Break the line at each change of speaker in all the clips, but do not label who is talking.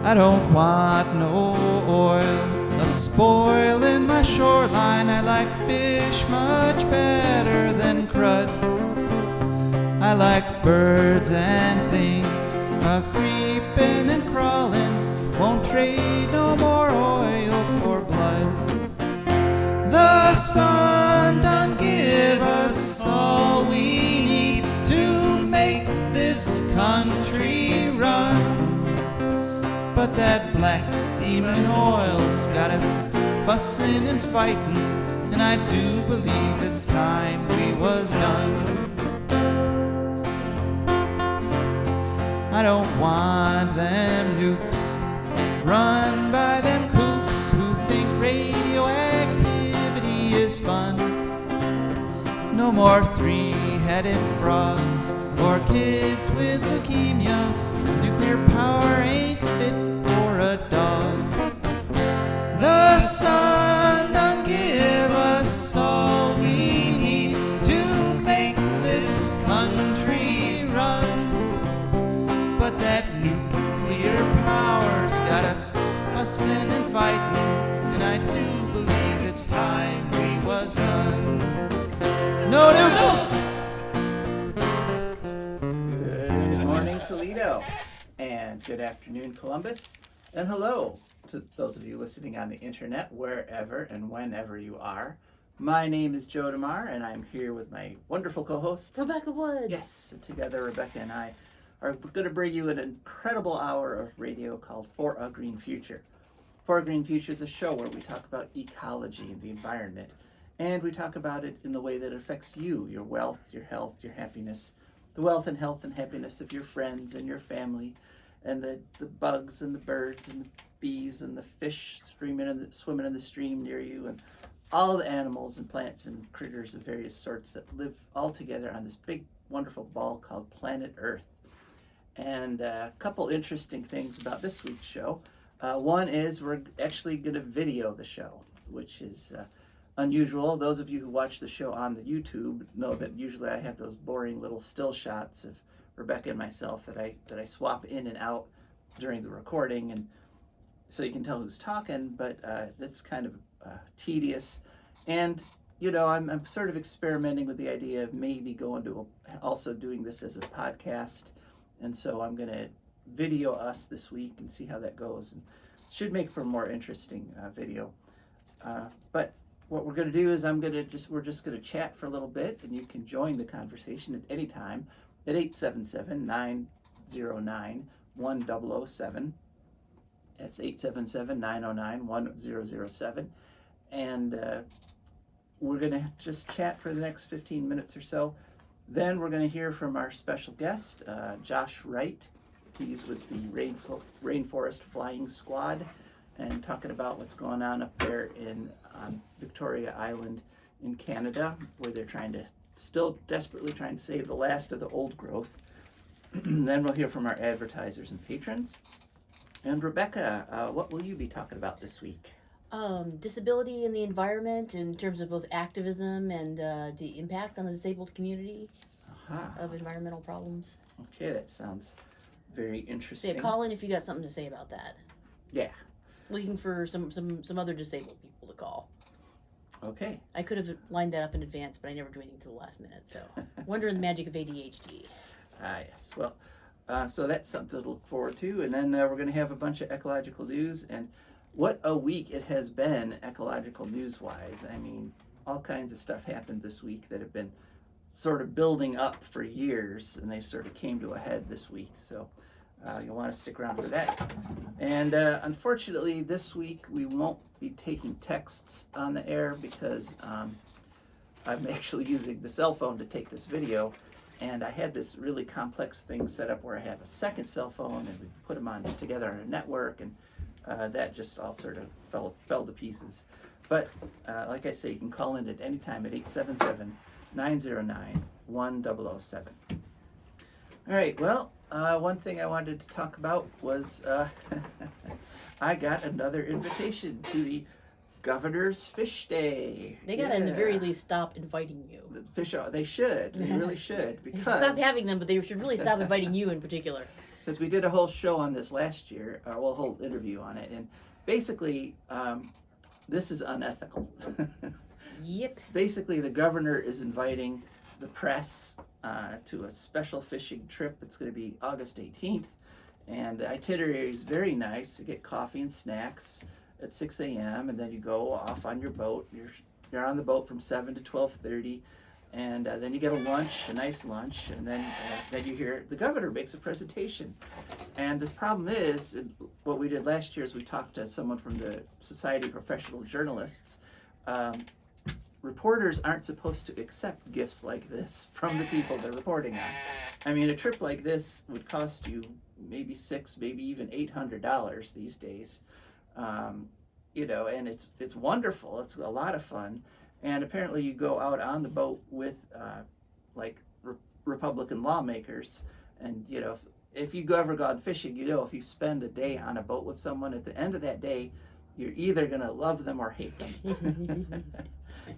I don't want no oil, a spoil in my shoreline. I like fish much better than crud. I like birds and things a-creeping and crawling. Won't trade no more oil for blood. The sun done give us all we need to make this country run. But that black demon oil's got us fussing and fighting, and I do believe it's time we was done. I don't want them nukes run by them kooks who think radioactivity is fun. No more three-headed frogs or kids with leukemia. Nuclear power ain't fit for a dog. The sun done give us all we need to make this country run. But that nuclear power's got us fussing and fighting, and I do believe it's time we was done. No nukes!
Good morning, Toledo, and good afternoon, Columbus, and hello to those of you listening on the internet, wherever and whenever you are. My name is Joe DeMare, and I'm here with my wonderful co-host,
Rebecca Wood.
Yes, and together Rebecca and I are going to bring you an incredible hour of radio called For a Green Future. For a Green Future is a show where we talk about ecology and the environment, and we talk about it in the way that it affects you, your wealth, your health, your happiness, the wealth and health and happiness of your friends and your family, and the bugs and the birds and the bees and the fish swimming in the stream near you, and all the animals and plants and critters of various sorts that live all together on this big, wonderful ball called planet Earth. And a couple interesting things about this week's show. One is we're actually going to video the show, which is unusual. Those of you who watch the show on the YouTube know that usually I have those boring little still shots of Rebecca and myself that I swap in and out during the recording, and so you can tell who's talking, but that's kind of tedious. And you know, I'm sort of experimenting with the idea of maybe going to also doing this as a podcast, and so I'm going to video us this week and see how that goes, and should make for a more interesting video. But what we're going to do is we're just going to chat for a little bit, and you can join the conversation at any time at 877-909-1007. That's 877-909-1007. And we're going to just chat for the next 15 minutes or so. Then we're going to hear from our special guest, Josh Wright. He's with the Rainforest Flying Squad, and talking about what's going on up there on Victoria Island in Canada, where they're still desperately trying to save the last of the old growth. Then we'll hear from our advertisers and patrons. And Rebecca, what will you be talking about this week?
Disability in the environment in terms of both activism and the impact on the disabled community of environmental problems.
Okay, that sounds very interesting.
So yeah, call in if you got something to say about that.
Yeah.
Looking for some other disabled people to call.
Okay.
I could have lined that up in advance, but I never do anything till the last minute, so wondering the magic of ADHD.
Yes. Well, so that's something to look forward to. And then we're going to have a bunch of ecological news. And what a week it has been, ecological news-wise. I mean, all kinds of stuff happened this week that have been sort of building up for years, and they sort of came to a head this week. So you'll want to stick around for that. And unfortunately, this week we won't be taking texts on the air because I'm actually using the cell phone to take this video. And I had this really complex thing set up where I have a second cell phone, and we put them together on a network, and that just all sort of fell to pieces. But like I say, you can call in at any time at 877-909-1007. All right, well, one thing I wanted to talk about was I got another invitation to the Governor's Fish Day.
They gotta, in the very least, stop inviting you.
They should. They really should. Because
Stop having them, but they should really stop inviting you in particular.
because we did a whole show on this last year, a whole interview on it, and basically, this is unethical.
Yep.
Basically, the governor is inviting the press to a special fishing trip. It's going to be August 18th, and the itinerary is very nice. You get coffee and snacks at 6 a.m., and then you go off on your boat. You're on the boat from 7 to 12:30, and then you get a lunch, a nice lunch, and then you hear the governor makes a presentation. And the problem is, what we did last year is we talked to someone from the Society of Professional Journalists. Reporters aren't supposed to accept gifts like this from the people they're reporting on. I mean, a trip like this would cost you maybe $600, maybe even $800 these days. You know, and it's wonderful. It's a lot of fun. And apparently you go out on the boat with Republican lawmakers. And, you know, if you've ever gone fishing, you know, if you spend a day on a boat with someone, at the end of that day, you're either going to love them or hate them.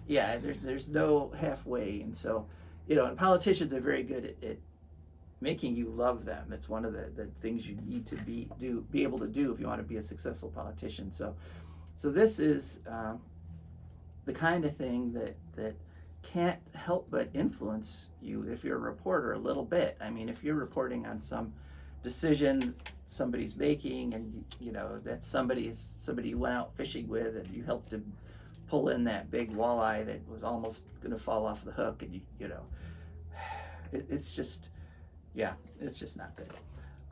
Yeah, there's no halfway. And so, you know, and politicians are very good at making you love them. It's one of the things you need to be able to do if you want to be a successful politician. So this is the kind of thing that can't help but influence you if you're a reporter a little bit. I mean, if you're reporting on some decision somebody's making, and you know that somebody you went out fishing with, and you helped to pull in that big walleye that was almost going to fall off the hook, and you know, it's just not good.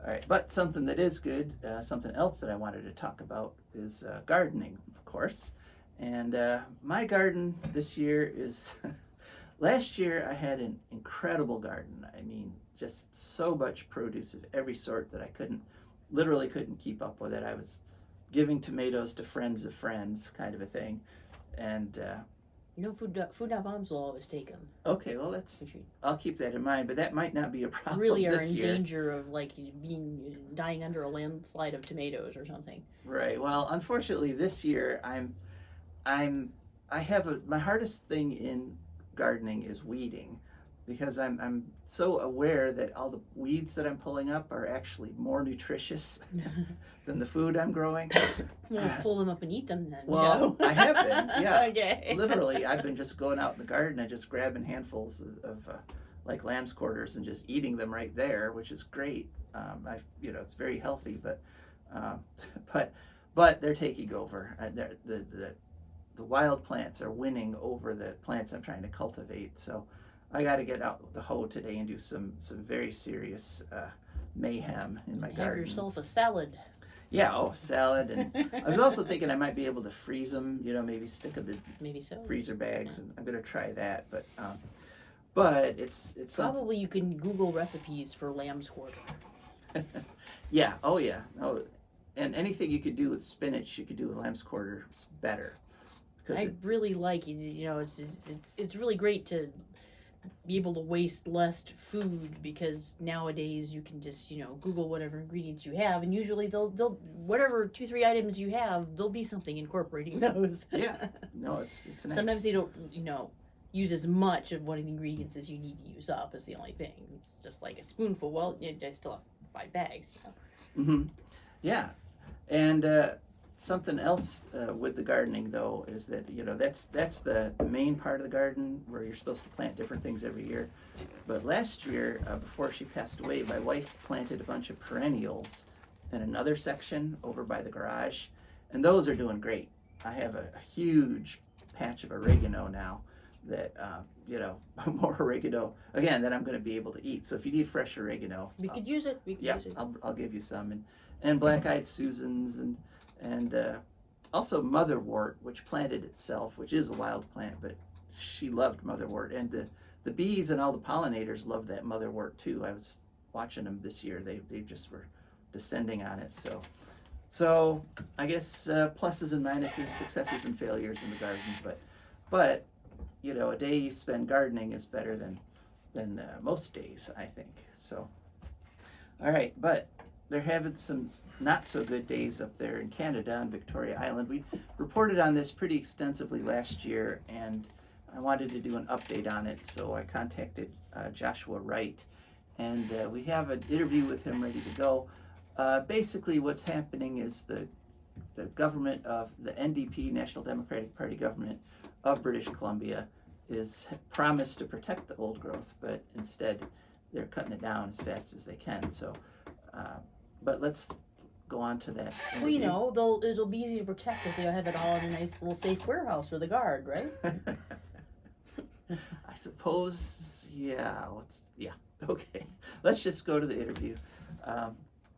All right, but something that is good, something else that I wanted to talk about is gardening, of course. And my garden this year is, last year I had an incredible garden. I mean, just so much produce of every sort that I literally couldn't keep up with it. I was giving tomatoes to friends of friends, kind of a thing. And
you know, food.bombs will always take them.
Okay, well, I'll keep that in mind, but that might not be a problem
really
this year.
Really are in danger of dying under a landslide of tomatoes or something.
Right. Well, unfortunately, this year my hardest thing in gardening is weeding, because I'm so aware that all the weeds that I'm pulling up are actually more nutritious than the food I'm growing.
You want to pull them up and eat them then?
Well, I have been, yeah.
Okay.
Literally, I've been just going out in the garden and just grabbing handfuls of like lamb's quarters and just eating them right there, which is great. It's very healthy, but they're taking over. The wild plants are winning over the plants I'm trying to cultivate. So I got to get out with the hoe today and do some very serious mayhem in my garden.
Have yourself a salad.
Yeah, salad. And I was also thinking I might be able to freeze them, you know, maybe stick them in freezer bags, and I'm going to try that. But it's
probably you can Google recipes for lamb's quarter.
Yeah, oh yeah. Oh, and anything you could do with spinach, you could do with lamb's quarter. It's better.
I really like, you know, it's really great to be able to waste less food, because nowadays you can just, you know, Google whatever ingredients you have, and usually they'll whatever 2-3 items you have, there'll be something incorporating those.
Yeah, no, it's nice.
Sometimes they don't, you know, use as much of one of the ingredients as you need to use up. Is the only thing. It's just like a spoonful. Well, I still have 5 bags, you know.
Mm-hmm. Yeah, and something else with the gardening, though, is that, you know, that's the main part of the garden where you're supposed to plant different things every year. But last year, before she passed away, my wife planted a bunch of perennials in another section over by the garage, and those are doing great. I have a huge patch of oregano now that, you know, more oregano, again, that I'm going to be able to eat. So if you need fresh oregano,
we could use it.
I'll give you some. And black-eyed Susans, and also motherwort, which planted itself, which is a wild plant, but she loved motherwort. And the bees and all the pollinators loved that motherwort too. I was watching them this year. They just were descending on it. So I guess pluses and minuses, successes and failures in the garden. But you know, a day you spend gardening is better than most days, I think. So, all right, but they're having some not so good days up there in Canada on Victoria Island. We reported on this pretty extensively last year, and I wanted to do an update on it, so I contacted Joshua Wright, and we have an interview with him ready to go. Basically, what's happening is the government of the NDP, National Democratic Party government of British Columbia, is promised to protect the old growth, but instead they're cutting it down as fast as they can. So, but let's go on to that interview.
Well, you know, it'll be easy to protect if they have it all in a nice little safe warehouse with a guard, right?
I suppose, yeah. Okay. Let's just go to the interview.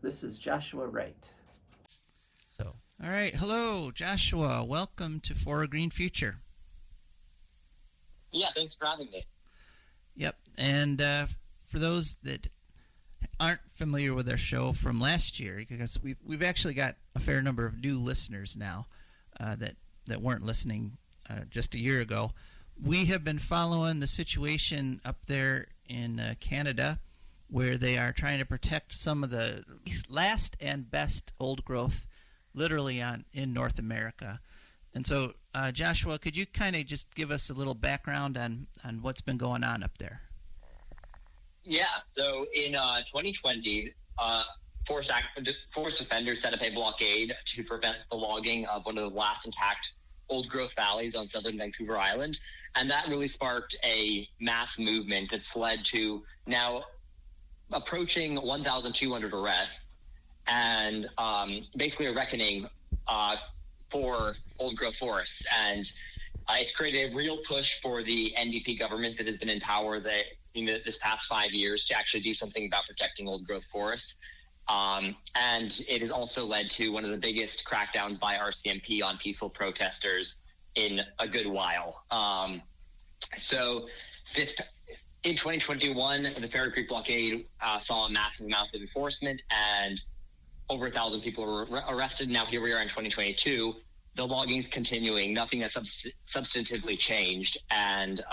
This is Joshua Wright.
So, all right. Hello, Joshua. Welcome to For a Green Future.
Yeah, thanks for having me.
Yep. And for those that aren't familiar with our show from last year, because we've actually got a fair number of new listeners now that weren't listening just a year ago. We have been following the situation up there in Canada, where they are trying to protect some of the last and best old growth, literally in North America. And so, Joshua, could you kind of just give us a little background on what's been going on up there?
Yeah, so in 2020, forest defenders set up a blockade to prevent the logging of one of the last intact old-growth valleys on southern Vancouver Island, and that really sparked a mass movement that's led to now approaching 1,200 arrests and basically a reckoning for old-growth forests. And it's created a real push for the NDP government that has been in power this past 5 years to actually do something about protecting old-growth forests. And it has also led to one of the biggest crackdowns by RCMP on peaceful protesters in a good while. In 2021, the Fairy Creek blockade saw a massive amount of enforcement, and over 1,000 people were arrested. Now here we are in 2022. The logging's continuing. Nothing has substantively changed, and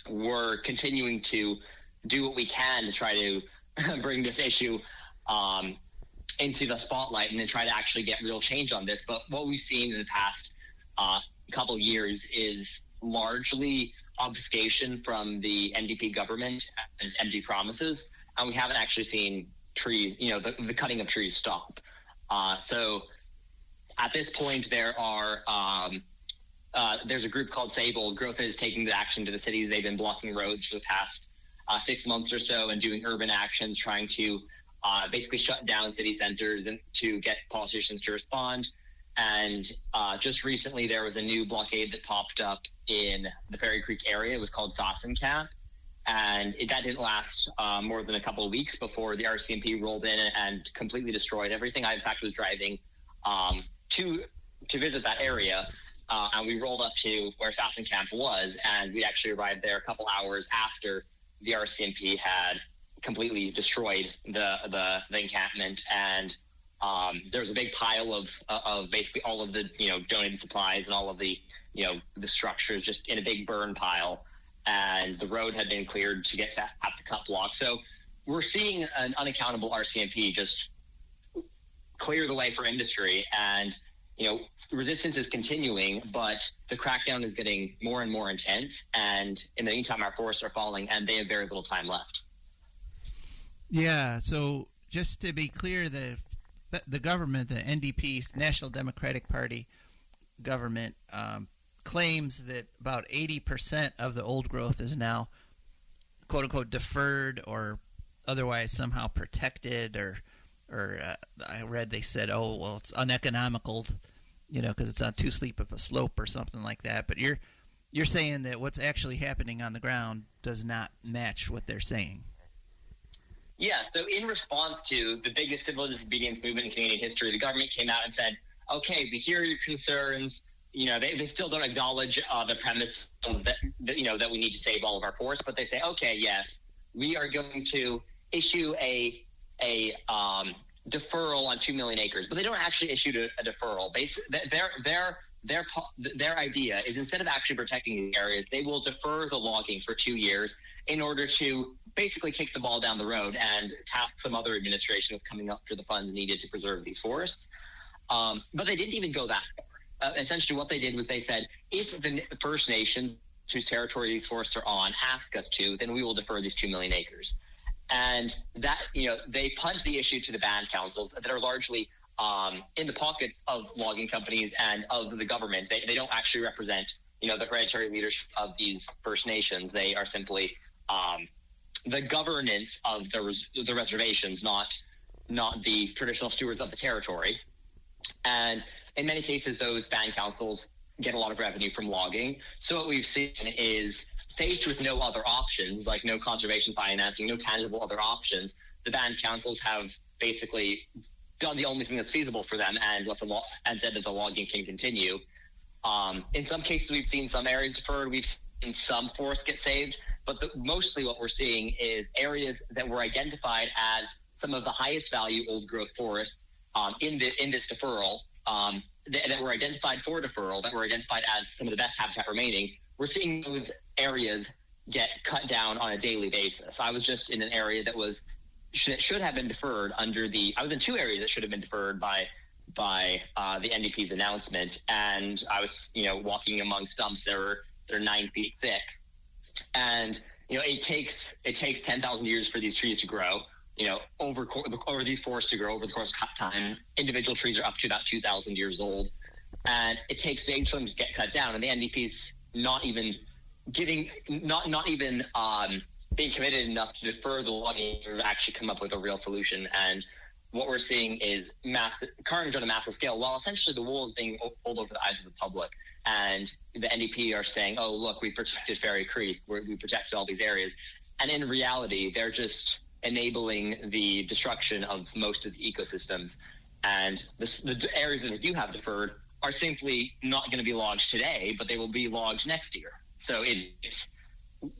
we're continuing to do what we can to try to bring this issue into the spotlight and then try to actually get real change on this. But what we've seen in the past couple of years is largely obfuscation from the NDP government and empty promises, and we haven't actually seen trees, the cutting of trees stop. So at this point, there's a group called Save Old Growth that is taking the action to the cities. They've been blocking roads for the past 6 months or so and doing urban actions, trying to basically shut down city centers and to get politicians to respond. And just recently, there was a new blockade that popped up in the Fairy Creek area. It was called Saucon Camp. And that didn't last more than a couple of weeks before the RCMP rolled in and completely destroyed everything. I, in fact, was driving to visit that area, and we rolled up to where Saucon Camp was, and we actually arrived there a couple hours after the RCMP had completely destroyed the encampment. And there was a big pile of basically all of the donated supplies and all of the the structures just in a big burn pile, and the road had been cleared to get to at the cut block. So we're seeing an unaccountable RCMP just clear the way for industry, and resistance is continuing, but the crackdown is getting more and more intense, and in the meantime our forests are falling and they have very little time left.
Yeah, so just to be clear, the government, the NDP, National Democratic Party government, claims that about 80% of the old growth is now quote unquote deferred or otherwise somehow protected, or I read they said, oh well, it's uneconomical, because it's on too steep of a slope or something like that. But you're saying that what's actually happening on the ground does not match what they're saying.
Yeah, so in response to the biggest civil disobedience movement in Canadian history, the government came out and said, okay, we hear your concerns. They still don't acknowledge the premise that we need to save all of our forests, but they say, okay, yes, we are going to issue a deferral on 2 million acres, but they don't actually issue a deferral. Their idea is, instead of actually protecting these areas, they will defer the logging for 2 years in order to basically kick the ball down the road and task some other administration with coming up for the funds needed to preserve these forests. But they didn't even go that far. Essentially what they did was they said, if the First Nations whose territory these forests are on ask us to, then we will defer these 2 million acres. And that, they punt the issue to the band councils that are largely in the pockets of logging companies and of the government. They don't actually represent, the hereditary leadership of these First Nations. They are simply the governance of the reservations, not the traditional stewards of the territory. And in many cases, those band councils get a lot of revenue from logging. So what we've seen is, faced with no other options, like no conservation financing, no tangible other options, the band councils have basically done the only thing that's feasible for them and said that the logging can continue. In some cases, we've seen some areas deferred. We've seen some forests get saved. But mostly what we're seeing is areas that were identified as some of the highest value old growth forests in this deferral, that were identified for deferral, that were identified as some of the best habitat remaining. We're seeing those areas get cut down on a daily basis. I was just in an area that should have been deferred I was in two areas that should have been deferred by the NDP's announcement, and I was walking among stumps they're 9 feet thick, and it takes 10,000 years for these trees to grow. Over these forests to grow over the course of time. Individual trees are up to about 2,000 years old, and it takes days for them to get cut down. And the NDP's not even being committed enough to defer the logging to actually come up with a real solution. And what we're seeing is massive carnage on a massive scale, while essentially the wool is being pulled over the eyes of the public. And the NDP are saying, "Oh, look, we protected Fairy Creek, we protected all these areas," and in reality, they're just enabling the destruction of most of the ecosystems. And the areas that they do have deferred are simply not going to be logged today, but they will be logged next year. So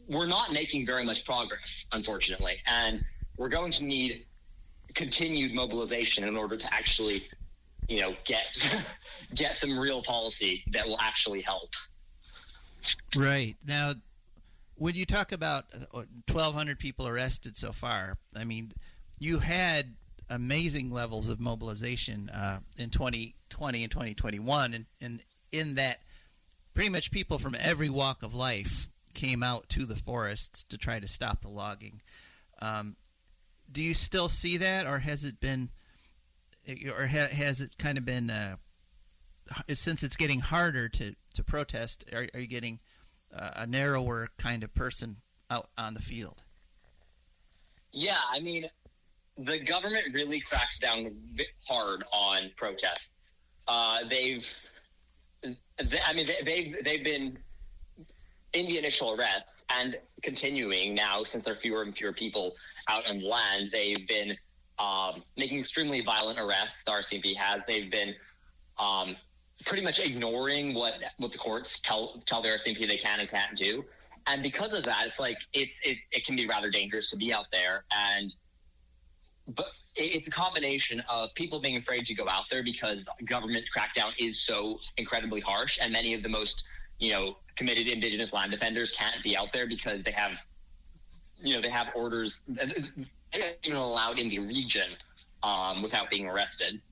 we're not making very much progress, unfortunately, and we're going to need continued mobilization in order to actually, get some real policy that will actually help.
Right. Now, when you talk about 1,200 people arrested so far, I mean, you had amazing levels of mobilization in 2020 and 2021, and in that pretty much people from every walk of life came out to the forests to try to stop the logging. Do you still see that, or has it been, has it kind of been, since it's getting harder to protest, are you getting a narrower kind of person out on the field?
Yeah, I mean, the government really cracked down hard on protest. They've been in the initial arrests and continuing now, since there are fewer and fewer people out on land. They've been making extremely violent arrests. The RCMP has. They've been pretty much ignoring what the courts tell the RCMP they can and can't do. And because of that, it's like it can be rather dangerous to be out there. But it's a combination of people being afraid to go out there because government crackdown is so incredibly harsh, and many of the most committed Indigenous land defenders can't be out there because they have orders. They're not even allowed in the region without being arrested.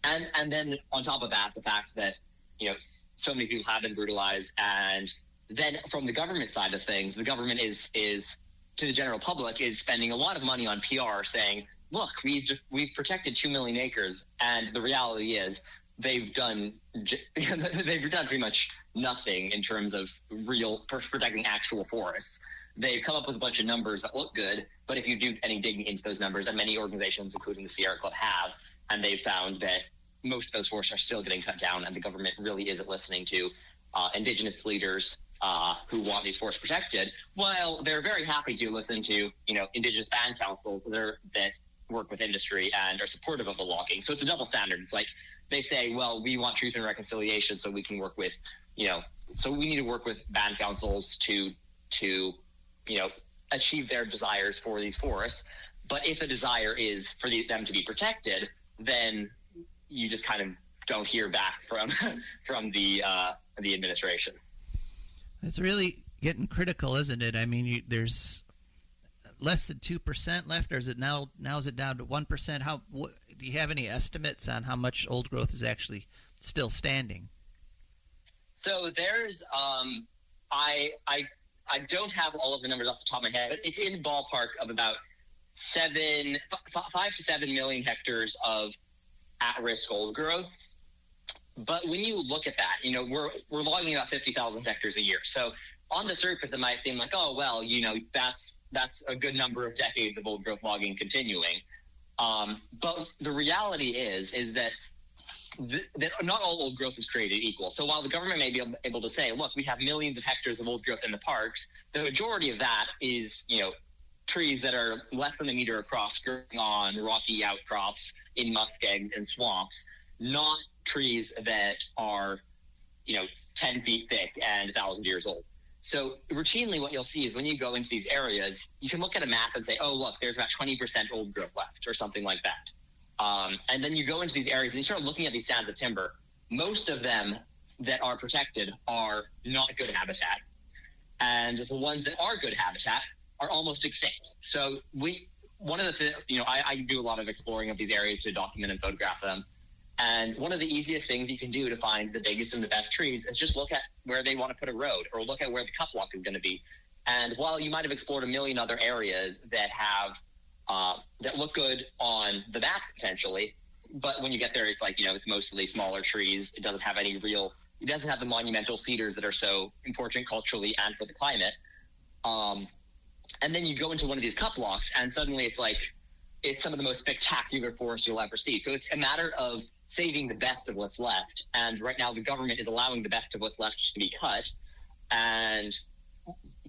And then on top of that, the fact that so many people have been brutalized, and then from the government side of things, the government is to the general public is spending a lot of money on PR, saying, "Look, we've protected 2 million acres," and the reality is they've done pretty much nothing in terms of protecting actual forests. They've come up with a bunch of numbers that look good, but if you do any digging into those numbers, and many organizations, including the Sierra Club, have, and they've found that most of those forests are still getting cut down, and the government really isn't listening to Indigenous leaders who want these forests protected, while they're very happy to listen to Indigenous band councils that work with industry and are supportive of the logging. So it's a double standard. It's like they say, well, we want truth and reconciliation, so we can work with so we need to work with band councils to achieve their desires for these forests. But if a desire is for them to be protected, then you just kind of don't hear back from the administration.
It's really getting critical, isn't it? I mean, there's less than 2% left, or is it now is it down to 1%? Do you have any estimates on how much old growth is actually still standing?
So there's I don't have all of the numbers off the top of my head, but it's in the ballpark of about 5 to 7 million hectares of at-risk old growth. But when you look at that, we're logging about 50,000 hectares a year. So on the surface, it might seem like, oh, well, that's a good number of decades of old growth logging continuing. But the reality is that not all old growth is created equal. So while the government may be able to say, look, we have millions of hectares of old growth in the parks, the majority of that is, trees that are less than a meter across growing on rocky outcrops in muskegs and swamps, not trees that are, 10 feet thick and 1,000 years old. So routinely what you'll see is when you go into these areas, you can look at a map and say, oh, look, there's about 20% old growth left or something like that. And then you go into these areas and you start looking at these stands of timber. Most of them that are protected are not good habitat. And the ones that are good habitat are almost extinct. So one of the things, I do a lot of exploring of these areas to document and photograph them. And one of the easiest things you can do to find the biggest and the best trees is just look at where they want to put a road or look at where the cut block is going to be. And while you might have explored a million other areas that have that look good on the map potentially, but when you get there, it's like, it's mostly smaller trees. It doesn't have it doesn't have the monumental cedars that are so important culturally and for the climate. And then you go into one of these cut blocks and suddenly it's some of the most spectacular forests you'll ever see. So it's a matter of saving the best of what's left. And right now the government is allowing the best of what's left to be cut and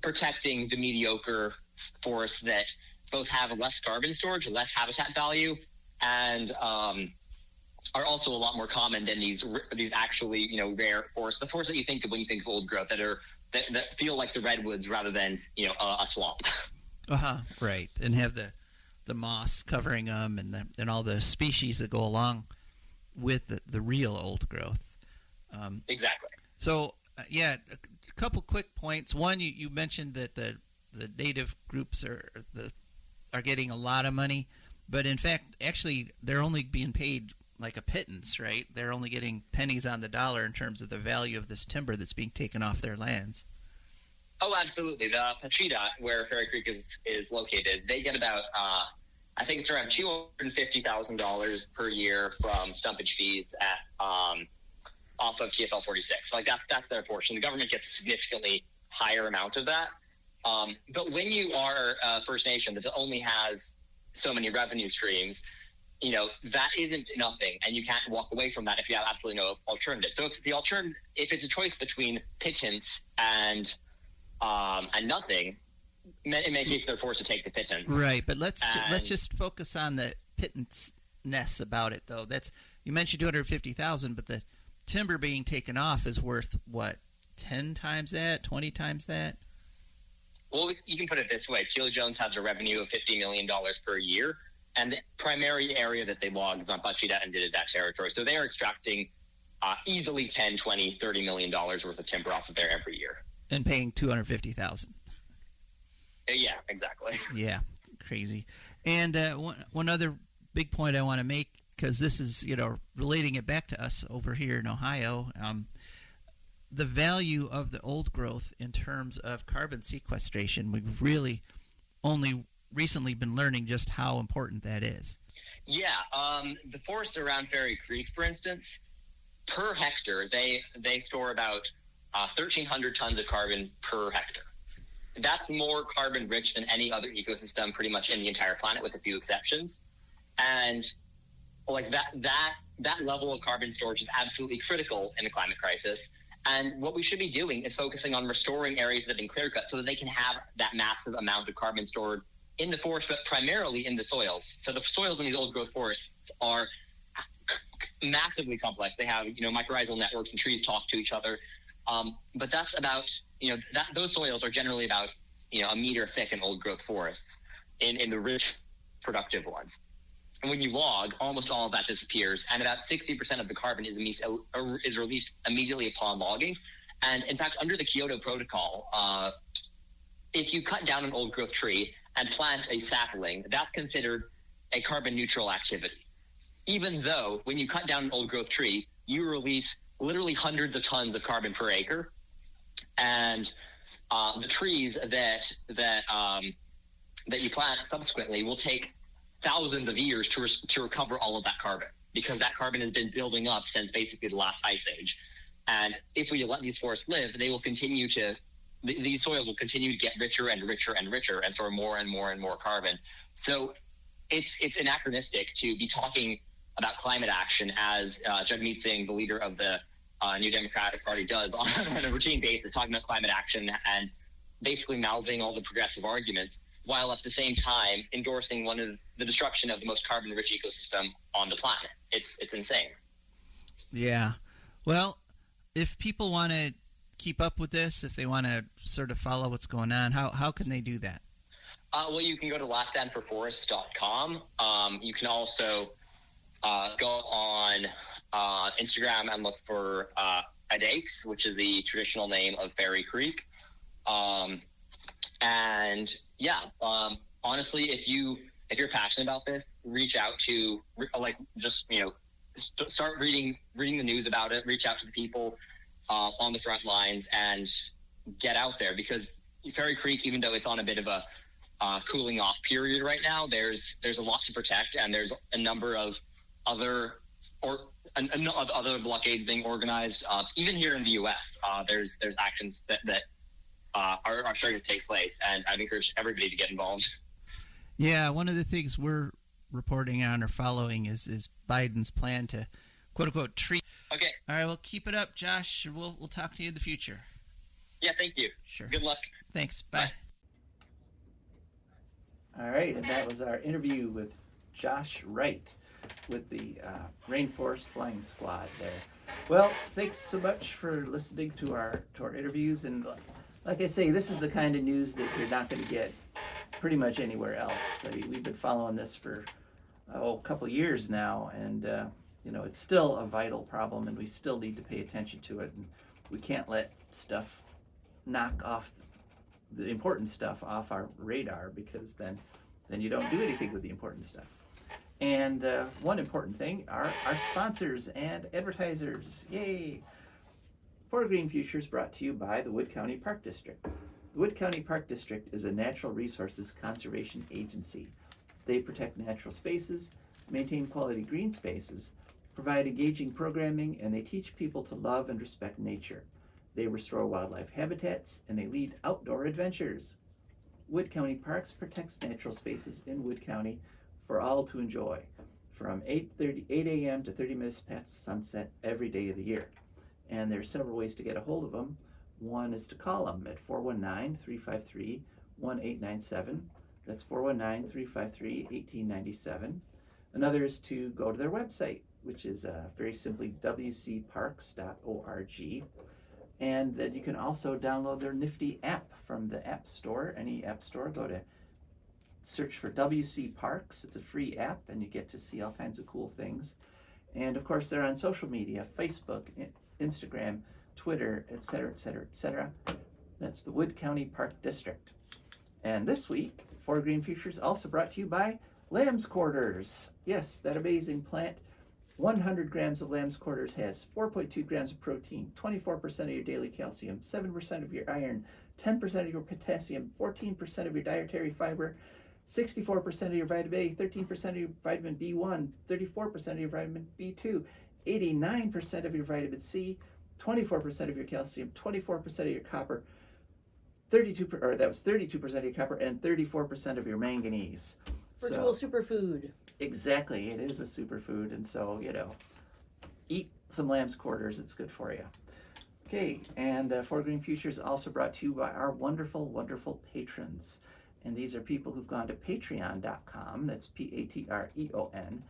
protecting the mediocre forests that both have less carbon storage, less habitat value, and are also a lot more common than these actually, rare forests, the forests that you think of when you think of old growth that feel like the redwoods rather than, a swamp.
Right. And have the moss covering them and all the species that go along with the real old growth.
Exactly.
So, a couple quick points. One, you mentioned that the native groups are getting a lot of money, but in fact, actually, they're only being paid like a pittance, right? They're only getting pennies on the dollar in terms of the value of this timber that's being taken off their lands.
Oh, absolutely. The Pachita, where Ferry Creek is located, they get about, I think it's around $250,000 per year from stumpage fees at off of TFL 46. Like that's their portion. The government gets a significantly higher amount of that. But when you are a First Nation that only has so many revenue streams, that isn't nothing, and you can't walk away from that if you have absolutely no alternative. So if it's a choice between pittance and nothing, in many cases they're forced to take the pittance.
Right, but let's just focus on the pittance-ness about it, though. You mentioned 250,000, but the timber being taken off is worth what, 10 times that, 20 times that?
Well, you can put it this way: Keely Jones has a revenue of $50 million per year. And the primary area that they log is on Pachita and Didadat territory. So they are extracting easily 10, 20, $30 million worth of timber off of there every year.
And paying $250,000.
Yeah, exactly.
Yeah, crazy. And one other big point I want to make, because this is, relating it back to us over here in Ohio, the value of the old growth in terms of carbon sequestration, we've really only recently been learning just how important that is.
Yeah, the forests around Ferry Creek, for instance, per hectare, they store about 1,300 tons of carbon per hectare. That's more carbon rich than any other ecosystem pretty much in the entire planet, with a few exceptions. And like that level of carbon storage is absolutely critical in the climate crisis. And what we should be doing is focusing on restoring areas that have been clear cut so that they can have that massive amount of carbon stored in the forest, but primarily in the soils. So the soils in these old growth forests are massively complex. They have, mycorrhizal networks, and trees talk to each other. But that's about, those soils are generally about, a meter thick in old growth forests in the rich, productive ones. And when you log, almost all of that disappears, and about 60% of the carbon is released immediately upon logging. And in fact, under the Kyoto Protocol, if you cut down an old growth tree and plant a sapling, that's considered a carbon neutral activity. Even though when you cut down an old growth tree, you release literally hundreds of tons of carbon per acre. And the trees that that you plant subsequently will take thousands of years to recover all of that carbon, because that carbon has been building up since basically the last ice age. And if we let these forests live, they will continue to, these soils will continue to get richer and richer and richer and store more and more and more carbon. So it's anachronistic to be talking about climate action as Jagmeet Singh, the leader of the New Democratic Party, does on a routine basis, talking about climate action and basically mouthing all the progressive arguments, while at the same time endorsing one of the destruction of the most carbon-rich ecosystem on the planet. It's insane.
Yeah. Well, if people want to keep up with this, if they want to sort of follow what's going on, how can they do that?
Well, you can go to laststandforforests.com. You can also go on Instagram and look for Adakes, which is the traditional name of Fairy Creek. And yeah, honestly, if you're passionate about this, reach out to start reading the news about it. Reach out to the people on the front lines and get out there, because Fairy Creek, even though it's on a bit of a cooling off period right now, there's a lot to protect, and there's a number of other blockades being organized. Even here in the U.S., there's actions that are starting to take place, and I'd encourage everybody to get involved.
Yeah, one of the things we're reporting on or following is Biden's plan to, quote unquote, treat.
Okay.
All right, well, keep it up, Josh. We'll talk to you in the future.
Yeah, thank you.
Sure.
Good luck.
Thanks. Bye.
All right, and that was our interview with Josh Wright with the Rainforest Flying Squad there. Well, thanks so much for listening to our interviews, and like I say, this is the kind of news that you're not going to get pretty much anywhere else. I mean, we've been following this for a couple years now, and it's still a vital problem, and we still need to pay attention to it. And we can't let stuff knock off the important stuff off our radar, because then you don't do anything with the important stuff. And one important thing are our sponsors and advertisers. Yay! For Green Futures, brought to you by the Wood County Park District. The Wood County Park District is a natural resources conservation agency. They protect natural spaces, maintain quality green spaces, provide engaging programming, and they teach people to love and respect nature. They restore wildlife habitats, and they lead outdoor adventures. Wood County Parks protects natural spaces in Wood County for all to enjoy, from 8 a.m. to 30 minutes past sunset every day of the year. And there are several ways to get a hold of them. One is to call them at 419-353-1897. That's 419-353-1897. Another is to go to their website, which is very simply wcparks.org. And then you can also download their nifty app from the App Store. Any app store, go to search for WC Parks. It's a free app, and you get to see all kinds of cool things. And of course, they're on social media: Facebook, Instagram, Twitter, etc., etc., etc. That's the Wood County Park District. And this week, For Green Futures also brought to you by Lamb's Quarters. Yes, that amazing plant. 100 grams of lamb's quarters has 4.2 grams of protein, 24% of your daily calcium, 7% of your iron, 10% of your potassium, 14% of your dietary fiber, 64% of your vitamin A, 13% of your vitamin B1, 34% of your vitamin B2, 89% of your vitamin C, 24% of your calcium, 24% of your copper, 32% of your copper, and 34% of your manganese.
Virtual superfood.
Exactly, it is a superfood, and so, eat some lamb's quarters, it's good for you. Okay, and For Green Futures also brought to you by our wonderful, wonderful patrons. And these are people who've gone to patreon.com, that's Patreon,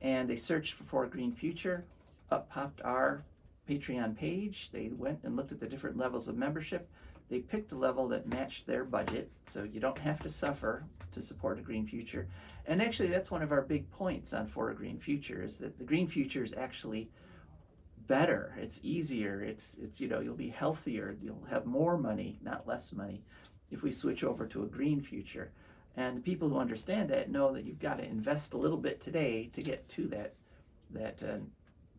and they searched for Green Future. Up popped our Patreon page. They went and looked at the different levels of membership. They picked a level that matched their budget, so you don't have to suffer to support a Green Future. And actually, that's one of our big points on For a Green Future, is that the Green Future is actually better. It's easier. It's you'll be healthier. You'll have more money, not less money, if we switch over to a Green Future. And the people who understand that know that you've got to invest a little bit today to get to that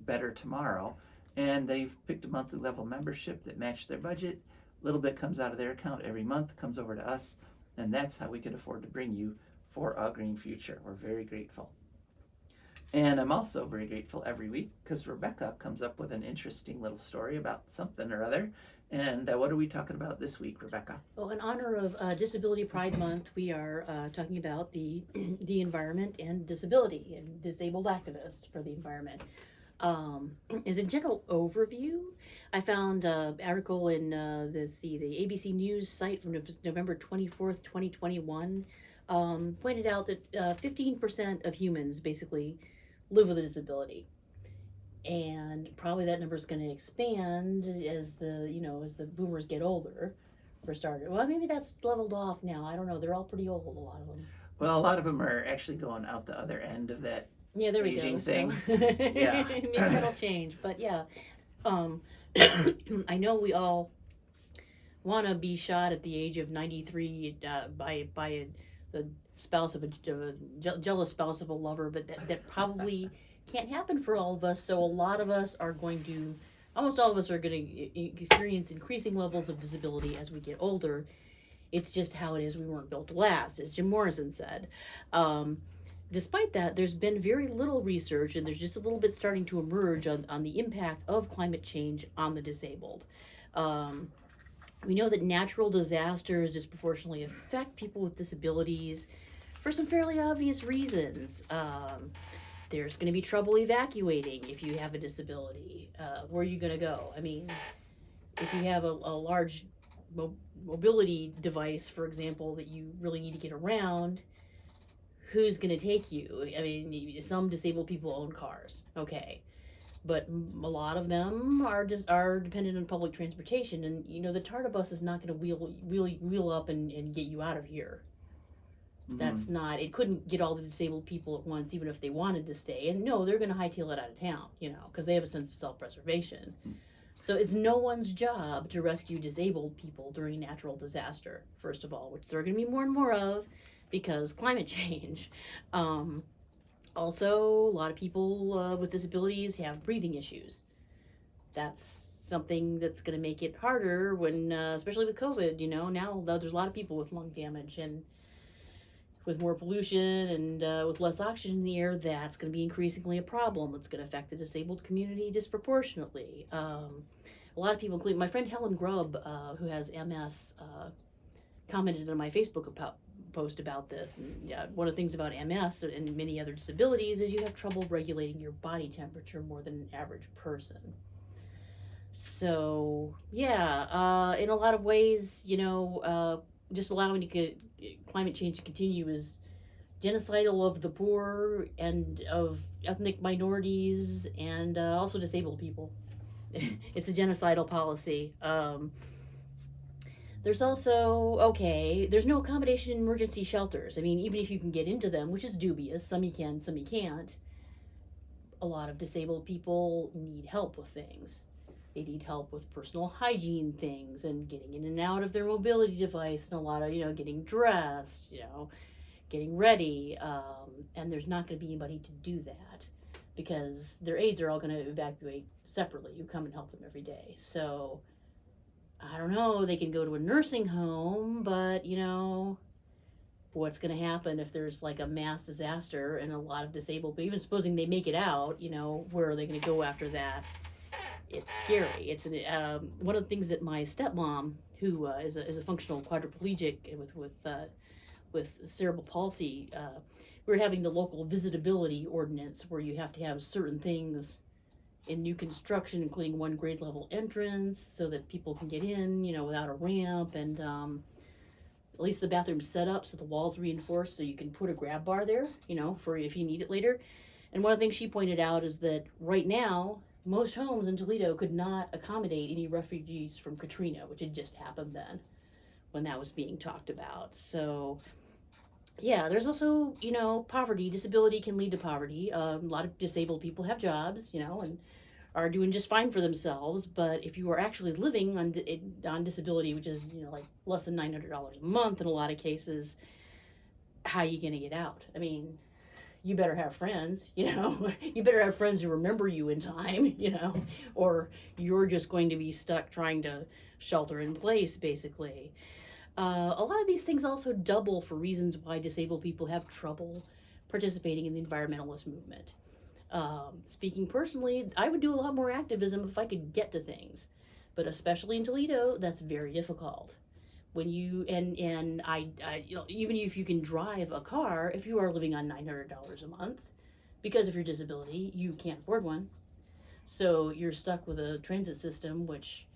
better tomorrow. And they've picked a monthly level membership that matched their budget. A little bit comes out of their account every month, comes over to us, And that's how we could afford to bring you For a Green Future. We're very grateful. And I'm also very grateful every week because Rebecca comes up with an interesting little story about something or other. And what are we talking about this week, Rebecca?
Well, in honor of Disability Pride Month, we are talking about the environment and disability and disabled activists for the environment. As a general overview, I found an article in the ABC News site from November 24th, 2021, pointed out that 15% of humans basically live with a disability. And probably that number is going to expand as the boomers get older, for starters. Well, maybe that's leveled off now. I don't know. They're all pretty old, a lot of them.
Well, a lot of them are actually going out the other end of that
Yeah, there we
aging
go.
thing.
So.
Yeah.
Maybe that'll change. But yeah, I know we all want to be shot at the age of 93 by the spouse of a jealous spouse of a lover, but that probably can't happen for all of us. So a lot of us are going to, almost all of us are going to experience increasing levels of disability as we get older. It's just how it is. We weren't built to last, as Jim Morrison said. Despite that, there's been very little research, and there's just a little bit starting to emerge on the impact of climate change on the disabled. We know that natural disasters disproportionately affect people with disabilities for some fairly obvious reasons. There's going to be trouble evacuating if you have a disability. Where are you going to go? I mean, if you have a large mobility device, for example, that you really need to get around, who's going to take you? I mean, some disabled people own cars, okay, but a lot of them are dependent on public transportation, and the charter bus is not going to wheel up and get you out of here. That's not, it couldn't get all the disabled people at once, even if they wanted to stay. And no, they're going to hightail it out of town, because they have a sense of self-preservation. So it's no one's job to rescue disabled people during natural disaster, first of all, which there are going to be more and more of because climate change. Also, a lot of people with disabilities have breathing issues. That's something that's going to make it harder when, especially with COVID, now there's a lot of people with lung damage, and with more pollution and with less oxygen in the air, that's going to be increasingly a problem. It's going to affect the disabled community disproportionately. A lot of people, including my friend Helen Grubb, who has MS, commented on my Facebook post about this. And one of the things about MS and many other disabilities is you have trouble regulating your body temperature more than an average person. So yeah, in a lot of ways, just allowing climate change to continue is genocidal of the poor and of ethnic minorities and also disabled people. It's a genocidal policy. There's also, there's no accommodation in emergency shelters. I mean, even if you can get into them, which is dubious, some you can, some you can't, a lot of disabled people need help with things. They need help with personal hygiene things and getting in and out of their mobility device, and a lot of, getting dressed, getting ready. And there's not going to be anybody to do that because their aides are all going to evacuate separately. You come and help them every day. So, I don't know, they can go to a nursing home, but, what's going to happen if there's like a mass disaster and a lot of disabled people, even supposing they make it out, where are they going to go after that? It's scary. It's one of the things that my stepmom, who is a functional quadriplegic with cerebral palsy, we were having the local visitability ordinance where you have to have certain things in new construction, including one grade level entrance, so that people can get in, without a ramp, and at least the bathroom's set up so the wall's reinforced, so you can put a grab bar there, for if you need it later. And one of the things she pointed out is that right now, most homes in Toledo could not accommodate any refugees from Katrina, which had just happened then when that was being talked about. So, yeah, there's also, poverty. Disability can lead to poverty. A lot of disabled people have jobs, and are doing just fine for themselves. But if you are actually living on disability, which is, like less than $900 a month in a lot of cases, how are you going to get out? I mean, you better have friends, you better have friends who remember you in time, or you're just going to be stuck trying to shelter in place, basically. A lot of these things also double for reasons why disabled people have trouble participating in the environmentalist movement. Speaking personally, I would do a lot more activism if I could get to things, but especially in Toledo, that's very difficult. When you and I even if you can drive a car, if you are living on $900 a month, because of your disability, you can't afford one. So you're stuck with a transit system, which,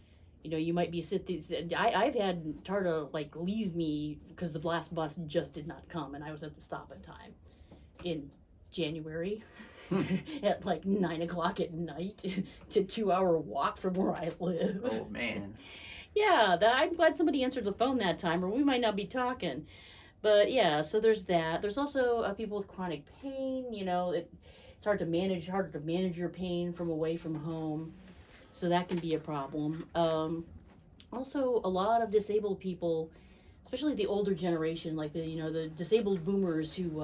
you might be I've had Tarta leave me because the last bus just did not come, and I was at the stop in time in January at 9 o'clock at night to 2 hour walk from where I live.
Oh man.
Yeah, I'm glad somebody answered the phone that time, or we might not be talking. But yeah, so there's that. There's also people with chronic pain. It's harder to manage your pain from away from home, so that can be a problem. Also, a lot of disabled people, especially the older generation, like the disabled boomers who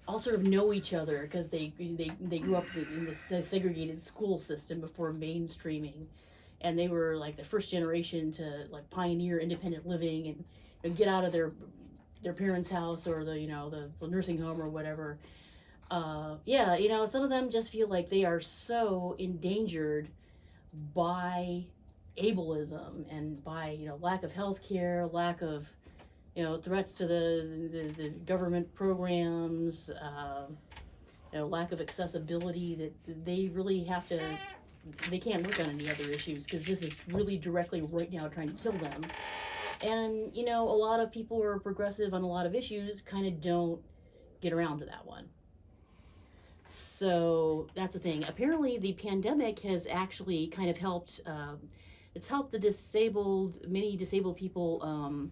all sort of know each other because they grew up in the segregated school system before mainstreaming, and they were the first generation to pioneer independent living and get out of their parents' house or the nursing home or whatever. Some of them just feel like they are so endangered by ableism and by lack of health care, lack of threats to the government programs, lack of accessibility, that they really they can't work on any other issues because this is really directly right now trying to kill them. And a lot of people who are progressive on a lot of issues kind of don't get around to that one. So that's the thing. Apparently the pandemic has actually kind of helped, it's helped many disabled people,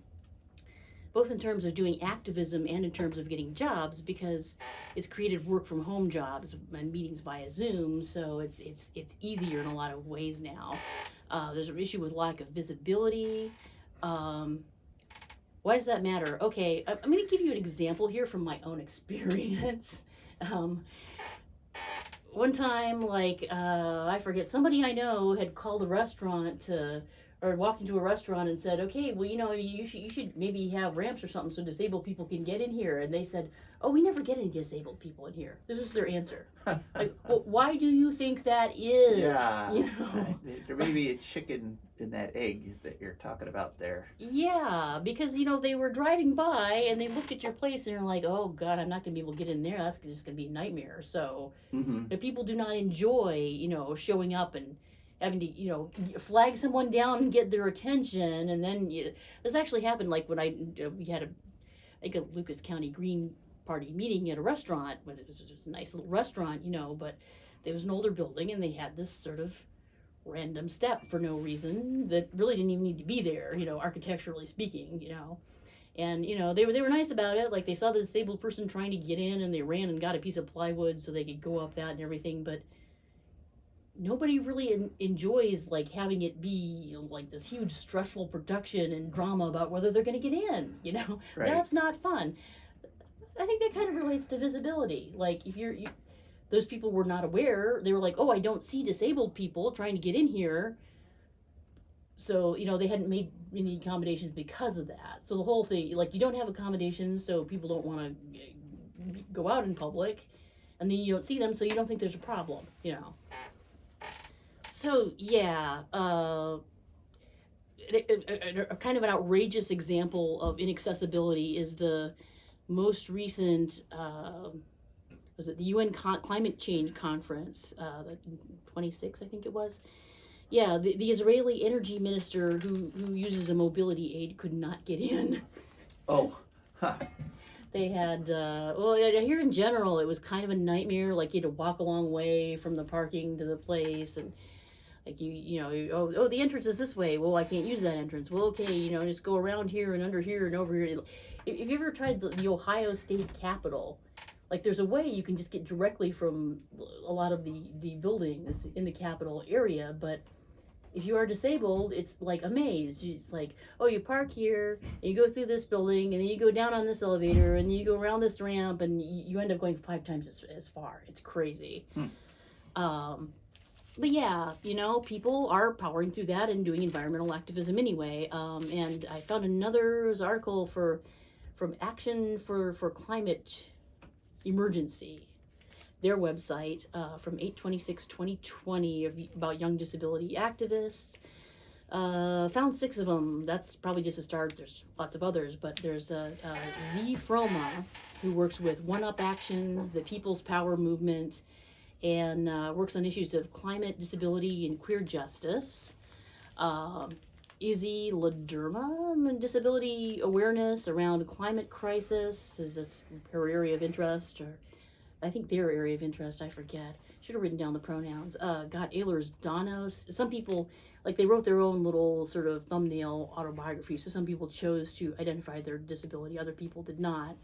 both in terms of doing activism and in terms of getting jobs, because it's created work from home jobs and meetings via Zoom. So it's easier in a lot of ways now. There's an issue with lack of visibility. Why does that matter? Okay, I'm going to give you an example here from my own experience. One time, I forget, somebody I know had called a restaurant or walked into a restaurant and said, okay, well, you should maybe have ramps or something so disabled people can get in here. And they said, oh, we never get any disabled people in here. This was their answer. Well, why do you think that is?
Yeah. There may be a chicken in that egg that you're talking about there.
Yeah, because, they were driving by and they looked at your place and they're like, oh, God, I'm not going to be able to get in there. That's just going to be a nightmare. So people do not enjoy, showing up and having to, flag someone down and get their attention. And then this actually happened when we had a Lucas County Green Party meeting at a restaurant. It was a nice little restaurant, but there was an older building and they had this sort of random step for no reason that really didn't even need to be there, architecturally speaking, and they were nice about it. They saw the disabled person trying to get in and they ran and got a piece of plywood so they could go up that and everything, but nobody really enjoys having it be this huge stressful production and drama about whether they're going to get in.
Right.
That's not fun. I think that kind of relates to visibility. If those people were not aware, they were like, oh, I don't see disabled people trying to get in here. So, they hadn't made any accommodations because of that. So the whole thing, you don't have accommodations, so people don't want to go out in public, and then you don't see them, so you don't think there's a problem, So, yeah, a kind of an outrageous example of inaccessibility is the most recent, was it the UN Climate Change Conference, 26, I think it was. Yeah, the Israeli energy minister who uses a mobility aid could not get in.
Oh, huh.
They had, here in general, it was kind of a nightmare. You had to walk a long way from the parking to the place, and the entrance is this way. Well, I can't use that entrance. Well, okay, just go around here and under here and over here. If you ever tried the Ohio State Capitol, there's a way you can just get directly from a lot of the buildings in the Capitol area, but if you are disabled, it's like a maze. It's you park here, and you go through this building, and then you go down on this elevator, and then you go around this ramp, and you end up going 5 times as far. It's crazy. but yeah, people are powering through that and doing environmental activism anyway. And I found another article from Action for Climate Emergency, their website, from 8/26/2020 about young disability activists. Found 6 of them. That's probably just a start. There's lots of others, but there's Z Froma, who works with One Up Action, the People's Power Movement, and works on issues of climate, disability, and queer justice. Izzy Lederma, and disability awareness around climate crisis is this her area of interest, or I think their area of interest, I forget. Should have written down the pronouns. Got Ehlers Donos. Some people, like, they wrote their own little sort of thumbnail autobiography, so some people chose to identify their disability, other people did not,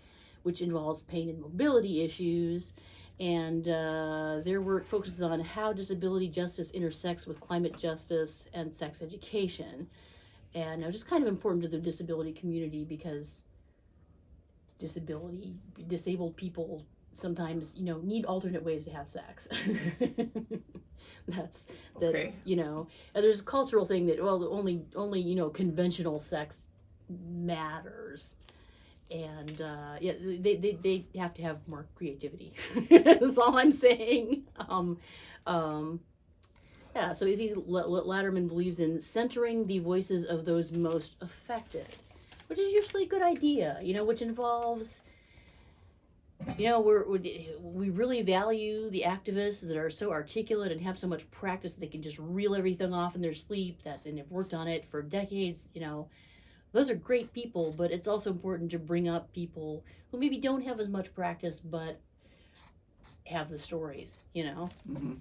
which involves pain and mobility issues. And their work focuses on how disability justice intersects with climate justice and sex education. And just kind of important to the disability community, because disabled people sometimes, need alternate ways to have sex. That's that.
Okay.
And there's a cultural thing that, well, only conventional sex matters. And yeah, they have to have more creativity. That's all I'm saying. Yeah, so Izzy Latterman believes in centering the voices of those most affected, which is usually a good idea, which involves, we really value the activists that are so articulate and have so much practice that they can just reel everything off in their sleep, that they've worked on it for decades. Those are great people, but it's also important to bring up people who maybe don't have as much practice, but have the stories,
Mm-hmm.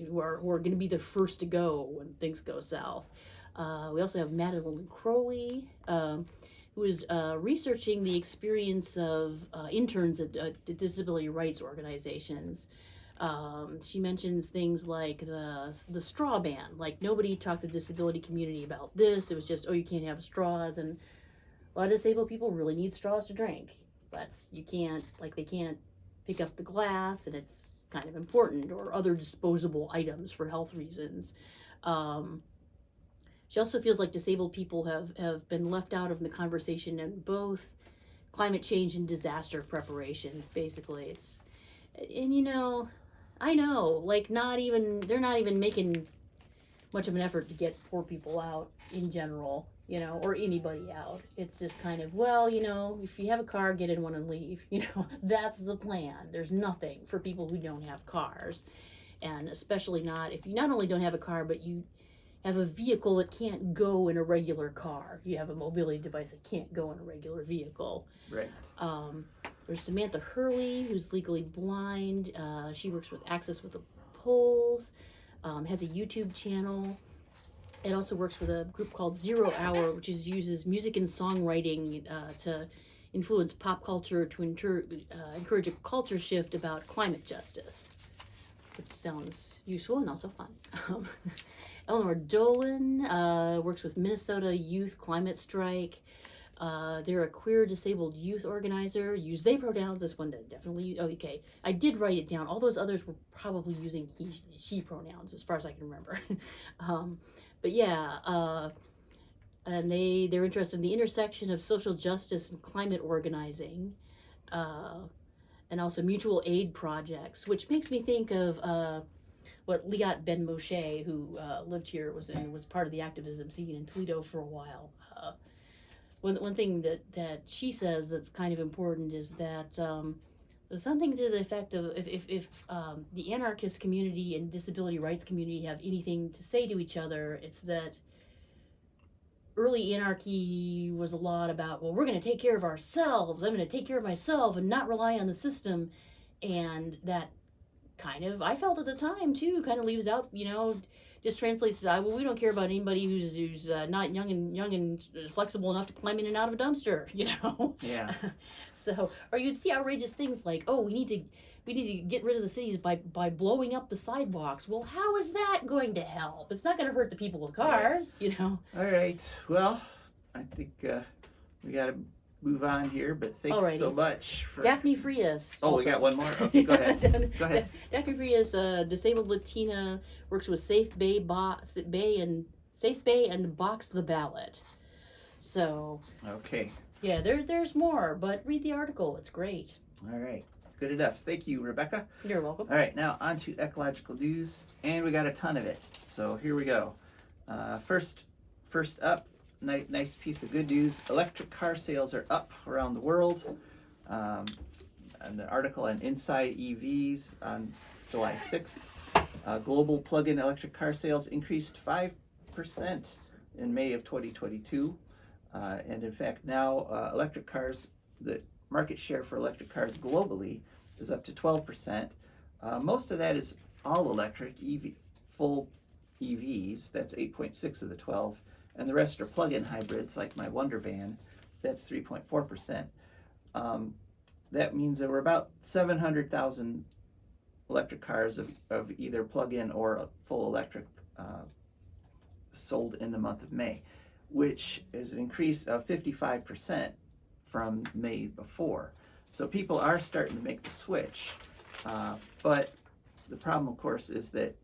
who are going to be the first to go when things go south. We also have Madeline Crowley, who is researching the experience of interns at disability rights organizations. She mentions things like the straw ban. Like, nobody talked to the disability community about this. It was just, you can't have straws, and a lot of disabled people really need straws to drink. They can't pick up the glass, and it's kind of important, or other disposable items for health reasons. She also feels like disabled people have been left out of the conversation in both climate change and disaster preparation, basically. I know, like, they're not even making much of an effort to get poor people out in general, or anybody out. It's just kind of, if you have a car, get in one and leave. That's the plan. There's nothing for people who don't have cars. And especially not if you not only don't have a car, but you have a vehicle that can't go in a regular car. You have a mobility device that can't go in a regular vehicle.
Right.
There's Samantha Hurley, who's legally blind. She works with Access with the Polls, has a YouTube channel. It also works with a group called 0 Hour, which uses music and songwriting to influence pop culture to encourage a culture shift about climate justice, which sounds useful and also fun. Eleanor Dolan works with Minnesota Youth Climate Strike. They're a queer disabled youth organizer. Use they pronouns. This one definitely. Okay, I did write it down. All those others were probably using he, she pronouns, as far as I can remember. But yeah, and they're interested in the intersection of social justice and climate organizing, and also mutual aid projects, which makes me think of what Liat Ben Moshe, who lived here, was part of the activism scene in Toledo for a while. One thing that she says that's kind of important is that there's something to the effect of if the anarchist community and disability rights community have anything to say to each other, it's that early anarchy was a lot about, well, we're going to take care of ourselves. I'm going to take care of myself and not rely on the system. And that kind of, I felt at the time too, kind of leaves out, just translates to, well, we don't care about anybody who's not young and flexible enough to climb in and out of a dumpster,
Yeah.
So, or you'd see outrageous things like, we need to get rid of the cities by blowing up the sidewalks. Well, how is that going to help? It's not going to hurt the people with cars,
All right. Well, I think we got to move on here, but thanks so
Alrighty.
much for.
Daphne Frias.
Oh, we
also.
got one more. Okay, go ahead. Go ahead.
Daphne Frias, disabled Latina, works with Safe Bay and Box the Ballot. So
Okay.
yeah, there's more, but read the article. It's great.
All right. Good enough. Thank you, Rebecca.
You're welcome.
All right, now on to ecological news, and we got a ton of it. So here we go. First up, nice piece of good news. Electric car sales are up around the world. An article on Inside EVs on July 6th. Global plug-in electric car sales increased 5% in May of 2022. And in fact, now electric cars, the market share for electric cars globally is up to 12%. Most of that is all electric, full EVs, that's 8.6 of the 12, and the rest are plug-in hybrids like my Wonder Van, that's 3.4%. That means there were about 700,000 electric cars of either plug-in or full electric sold in the month of May, which is an increase of 55% from May before. So people are starting to make the switch, but the problem, of course, is that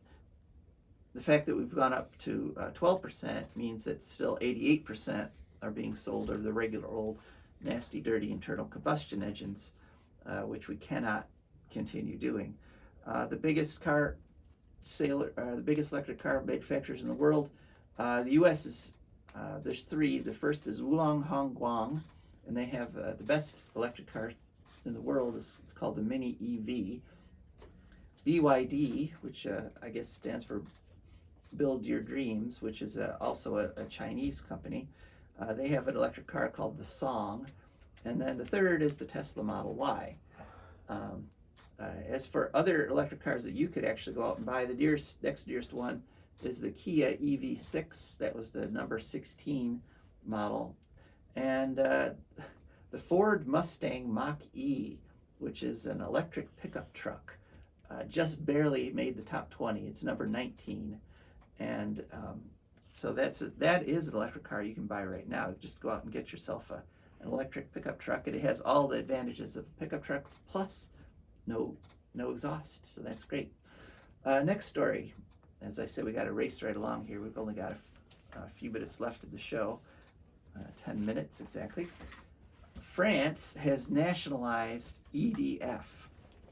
the fact that we've gone up to 12% means that still 88% are being sold of the regular old nasty, dirty internal combustion engines, which we cannot continue doing. The biggest the biggest electric car manufacturers in the world, the U.S. is there's three. The first is Wulong Hongguang, and they have the best electric car in the world. It's called the Mini EV. BYD, which I guess stands for Build Your Dreams, which is also a Chinese company. They have an electric car called the Song. And then the third is the Tesla Model Y. As for other electric cars that you could actually go out and buy, the next dearest one is the Kia EV6. That was the number 16 model. And the Ford Mustang Mach-E, which is an electric pickup truck, just barely made the top 20. It's number 19. And so that is an electric car you can buy right now. Just go out and get yourself an electric pickup truck, and it has all the advantages of a pickup truck, plus no exhaust, so that's great. Next story. As I said, we got to race right along here. We've only got a few minutes left of the show, 10 minutes exactly. France has nationalized EDF,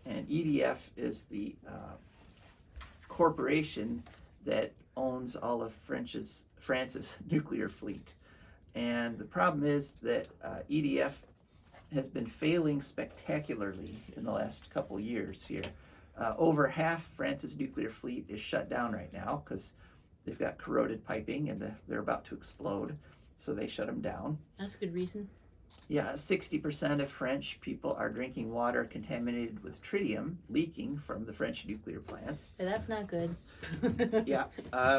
and EDF is the corporation that owns all of France's nuclear fleet. And the problem is that EDF has been failing spectacularly in the last couple years here. Over half France's nuclear fleet is shut down right now because they've got corroded piping and they're about to explode, so they shut them down.
That's a good reason.
Yeah, 60% of French people are drinking water contaminated with tritium leaking from the French nuclear plants.
Yeah, that's not good.
Yeah,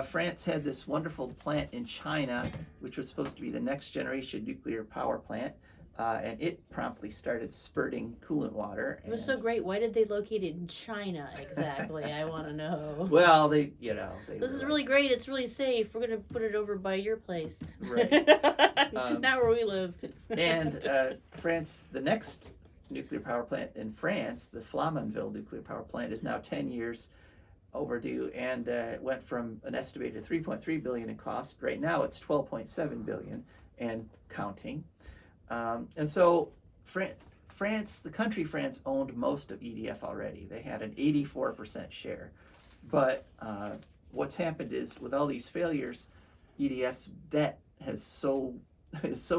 France had this wonderful plant in China, which was supposed to be the next generation nuclear power plant, and it promptly started spurting coolant water.
It was so great. Why did they locate it in China exactly? I want to know.
Well, this
is really great. It's really safe. We're gonna put it over by your place.
Right.
Not where we live.
And France, the next nuclear power plant in France, the Flamanville nuclear power plant, is now 10 years overdue, and it went from an estimated $3.3 billion in cost. Right now, it's $12.7 billion and counting. And so France, the country France, owned most of EDF already. They had an 84% share. But what's happened is, with all these failures, EDF's debt has so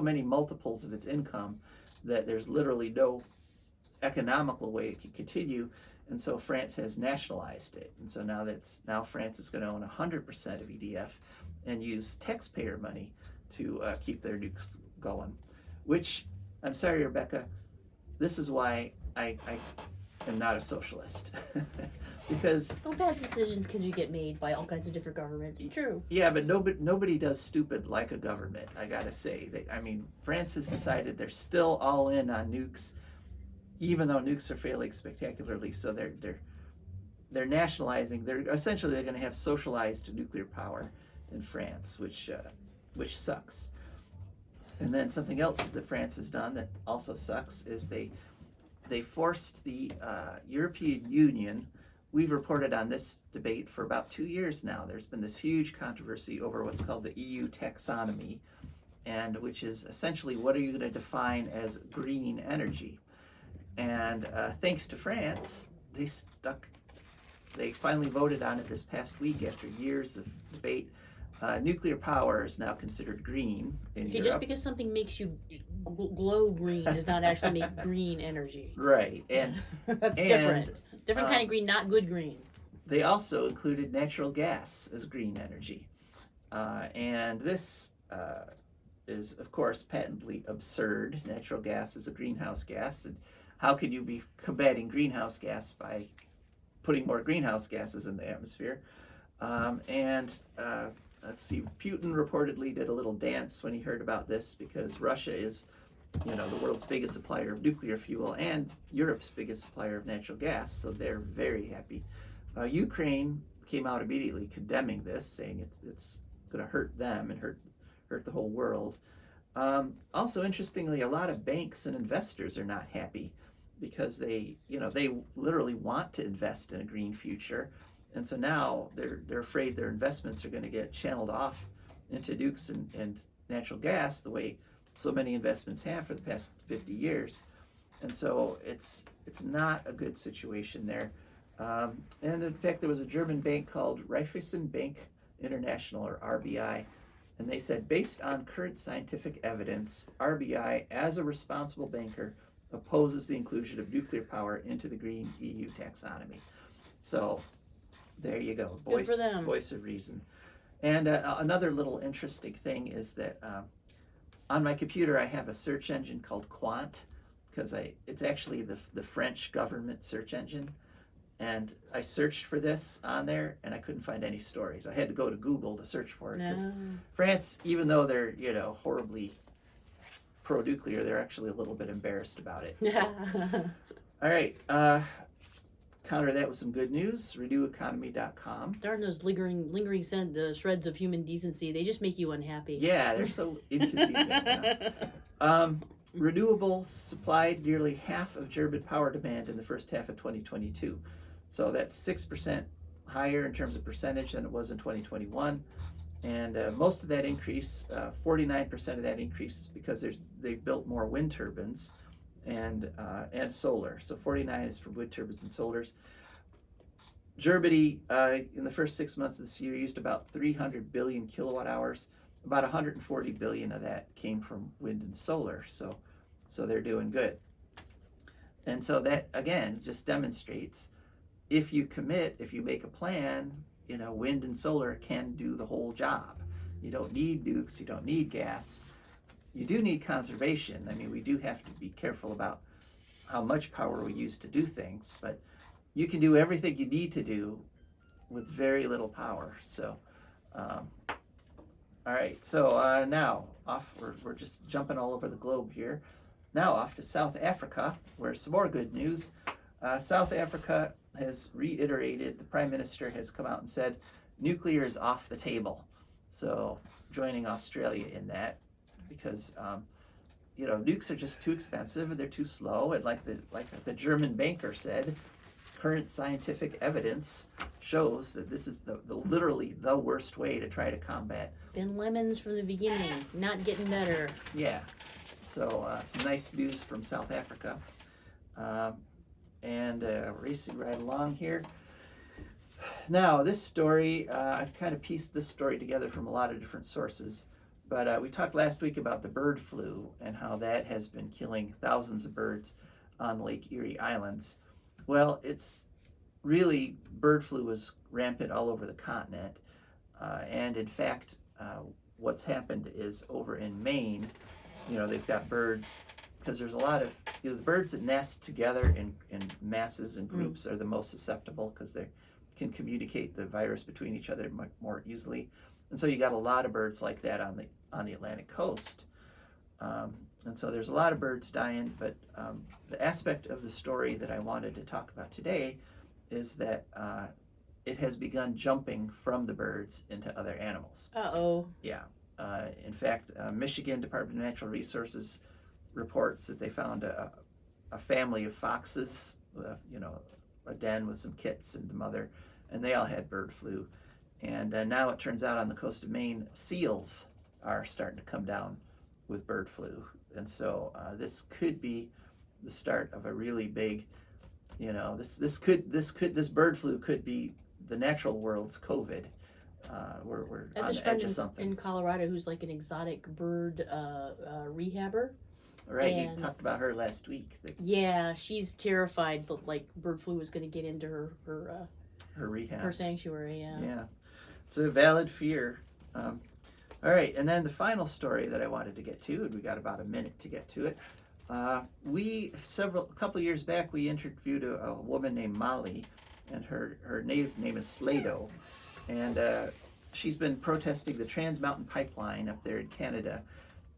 many multiples of its income that there's literally no economical way it can continue. And so France has nationalized it. And so now France is going to own 100% of EDF and use taxpayer money to keep their nukes going. Which, I'm sorry, Rebecca, this is why I am not a socialist. Because
bad decisions can get made by all kinds of different governments. It's true.
Yeah, but nobody does stupid like a government, I gotta say. France has decided they're still all in on nukes, even though nukes are failing spectacularly. So they're nationalizing. They're going to have socialized nuclear power in France, which sucks. And then something else that France has done that also sucks is they forced the European Union. We've reported on this debate for about 2 years now. There's been this huge controversy over what's called the EU taxonomy, and which is essentially what are you going to define as green energy? And thanks to France, they finally voted on it this past week after years of debate. Nuclear power is now considered green in
Okay,
Europe.
just because something makes you glow green does not actually make green energy.
Right, and
That's
and,
different. Different kind of green, not good green.
they also included natural gas as green energy. And this is, of course, patently absurd. Natural gas is a greenhouse gas, and how can you be combating greenhouse gas by putting more greenhouse gases in the atmosphere? Let's see, Putin reportedly did a little dance when he heard about this because Russia is, the world's biggest supplier of nuclear fuel and Europe's biggest supplier of natural gas, so they're very happy. Ukraine came out immediately condemning this, saying it's going to hurt them and hurt the whole world. Also, interestingly, a lot of banks and investors are not happy because they literally want to invest in a green future, and so now they're afraid their investments are going to get channeled off into nukes and natural gas the way so many investments have for the past 50 years. And so it's not a good situation there. And in fact, there was a German bank called Raiffeisen Bank International, or RBI, and they said, based on current scientific evidence, RBI, as a responsible banker, opposes the inclusion of nuclear power into the green EU taxonomy. So there you go, voice of reason. And another little interesting thing is that on my computer I have a search engine called Quant, because it's actually the French government search engine. And I searched for this on there, and I couldn't find any stories. I had to go to Google to search for it, because France, even though they're horribly pro-nuclear, they're actually a little bit embarrassed about it. So. All right, counter that with some good news. RenewEconomy.com.
Darn those lingering shreds of human decency. They just make you unhappy.
Yeah, they're so inconvenient. Renewables supplied nearly half of German power demand in the first half of 2022. So that's 6% higher in terms of percentage than it was in 2021. And most of that increase, 49% of that increase, is because they've built more wind turbines and solar. So 49 is for wind turbines and solars. Germany, in the first 6 months of this year, used about 300 billion kilowatt hours. About 140 billion of that came from wind and solar, so they're doing good. And so that, again, just demonstrates if you commit, if you make a plan, wind and solar can do the whole job. You don't need nukes, you don't need gas. You do need conservation. I mean, we do have to be careful about how much power we use to do things, but you can do everything you need to do with very little power. So, all right, so now we're just jumping all over the globe here. Now off to South Africa, where some more good news. South Africa has reiterated, the Prime Minister has come out and said, nuclear is off the table. So joining Australia in that, because nukes are just too expensive and they're too slow. And like the German banker said, current scientific evidence shows that this is literally the worst way to try to combat.
Been lemons from the beginning, not getting better.
Yeah, so some nice news from South Africa. Racing right along here. Now, this story, I've kind of pieced this story together from a lot of different sources, but we talked last week about the bird flu and how that has been killing thousands of birds on Lake Erie Islands. Well, it's really, bird flu is rampant all over the continent, and in fact, what's happened is over in Maine, they've got birds, because there's a lot of, the birds that nest together in masses and groups are the most susceptible because they can communicate the virus between each other much more easily. And so you got a lot of birds like that on the Atlantic coast. And so there's a lot of birds dying, but the aspect of the story that I wanted to talk about today is that it has begun jumping from the birds into other animals.
Uh-oh.
Yeah. In fact, Michigan Department of Natural Resources reports that they found a family of foxes, a den with some kits and the mother, and they all had bird flu. And now it turns out on the coast of Maine, seals are starting to come down with bird flu. And so this could be the start of a really big, this bird flu could be the natural world's COVID. We're on the edge of something.
In Colorado who's like an exotic bird rehabber.
Right, you talked about her last week.
Yeah, she's terrified that like bird flu is going to get into her
rehab,
her sanctuary.
Yeah, it's a valid fear. All right, and then the final story that I wanted to get to, and we got about a minute to get to it. A couple years back, we interviewed a woman named Molly, and her native name is Slado, and she's been protesting the Trans Mountain Pipeline up there in Canada.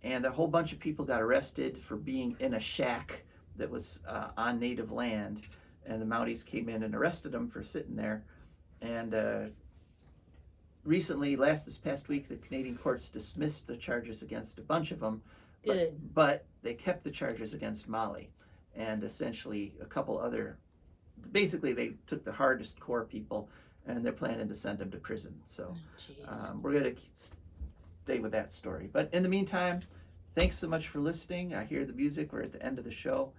And a whole bunch of people got arrested for being in a shack that was on native land. And the Mounties came in and arrested them for sitting there. And recently, this past week, the Canadian courts dismissed the charges against a bunch of them.
Good.
But they kept the charges against Molly. And essentially basically they took the hardest core people and they're planning to send them to prison. So we're going to stay with that story. But in the meantime, thanks so much for listening. I hear the music. We're at the end of the show.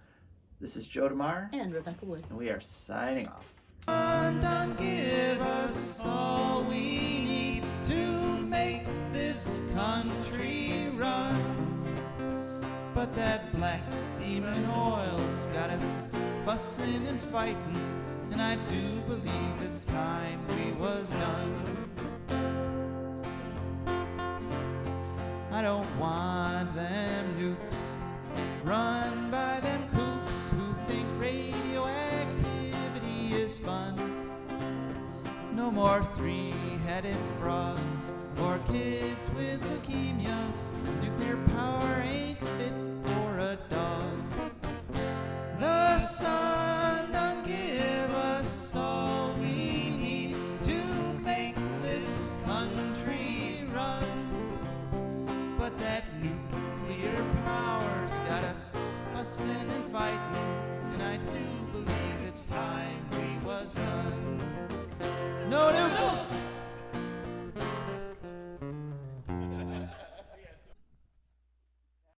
This is Joe DeMare.
And Rebecca Wood.
And we are signing off.
Undone, give us all we need to make this country run. But that black demon oil's got us fussing and fighting, and I do believe it's time we was done. I don't want them nukes run by them kooks who think radioactivity is fun. No more three-headed frogs or kids with leukemia. Nuclear power ain't